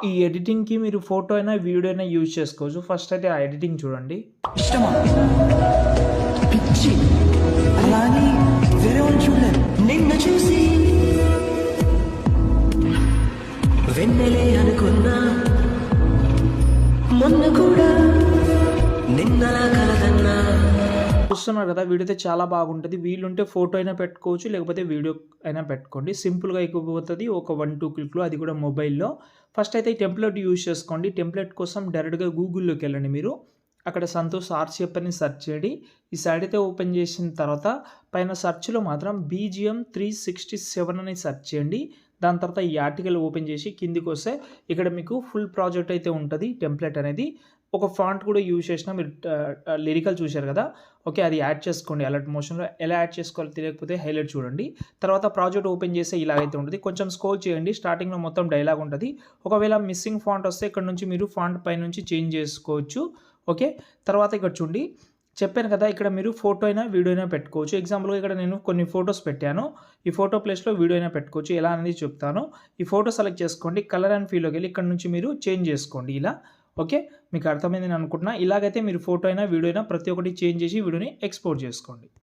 ఈ ఎడిటింగ్‌కి మీరు ఫోటో అయినా, వీడియో అయినా యూజ్ చేసుకోవచ్చు. ఫస్ట్ అయితే ఆ ఎడిటింగ్ చూడండి. ఇష్టమా? పిచ్చి అలా అని వేరే వాళ్ళు చూడలేరు. నిన్ను చూసి వెన్నెలే అనుకున్నా, మొన్న కూడా నిన్నలా కలదన్నా. చూస్తున్నారు కదా! వీడియో అయితే చాలా బాగుంటది. వీలుంటే ఫోటో అయినా పెట్టుకోవచ్చు. లేకపోతే వీడియో అయినా పెట్టుకోండి. సింపుల్‌గా అయిపోతది. ఒక 1, 2 క్లిక్‌లో, అది కూడా మొబైల్‌లో. ఫస్ట్ అయితే ఈ టెంప్లేట్ యూజ్ చేసుకోండి. టెంప్లేట్ కోసం డైరెక్ట్‌గా గూగుల్‌లోకెళ్ళండి మీరు. అక్కడ సంతోష్ ఆర్‌సిఎఫ్ అని సెర్చ్ చేయండి. ఈ సైట్ అయితే ఓపెన్ చేసిన తర్వాత పైన సెర్చ్‌లో మాత్రం బీజీఎం 367 అని సెర్చ్ చేయండి. దాని తర్వాత ఈ ఆర్టికల్ ఓపెన్ చేసి కిందికొస్తే ఇక్కడ మీకు ఫుల్ ప్రాజెక్ట్ అయితే ఉంటది టెంప్లేట్ అనేది. ఒక ఫాంట్ కూడా యూజ్ చేసినా మీరు లిరికల్ చూశారు కదా! ఓకే. అది యాడ్ చేసుకోండి అలర్ట్ మోషన్‌లో. ఎలా యాడ్ చేసుకోవాలో తెలియకపోతే హైలైట్ చూడండి. తర్వాత ప్రాజెక్ట్ ఓపెన్ చేస్తే ఇలాగైతే ఉంటది. కొంచెం స్క్రోల్ చేయండి. స్టార్టింగ్‌లో మొత్తం డైలాగ్ ఉంటది. ఒకవేళ మిస్సింగ్ ఫాంట్ వస్తే ఇక్కడ నుంచి మీరు ఫాంట్ పైనుంచి చేంజ్ చేసుకోవచ్చు. ఓకే. తర్వాత ఇక్కడ చూడండి. చెప్పాను కదా! ఇక్కడ మీరు ఫోటో అయినా, వీడియో అయినా పెట్టుకోవచ్చు. ఎగ్జాంపుల్‌గా ఇక్కడ నేను కొన్ని ఫోటోస్ పెట్టాను. ఈ ఫోటో ప్లేస్‌లో వీడియో అయినా పెట్టుకోవచ్చు. ఎలా అనేది చెప్తాను. ఈ ఫోటో సెలెక్ట్ చేసుకోండి. కలర్ అండ్ ఫీల్‌లోకెళ్ళి ఇక్కడ నుంచి మీరు చేంజ్ చేసుకోండి ఇలా. ఓకే. మీకు అర్థమైందని అనుకుంటున్నా. ఇలాగైతే మీరు ఫోటో అయినా, వీడియో అయినా ప్రతి ఒక్కటి చేంజ్ చేసి వీడియోని ఎక్స్‌పోర్ట్ చేసుకోండి.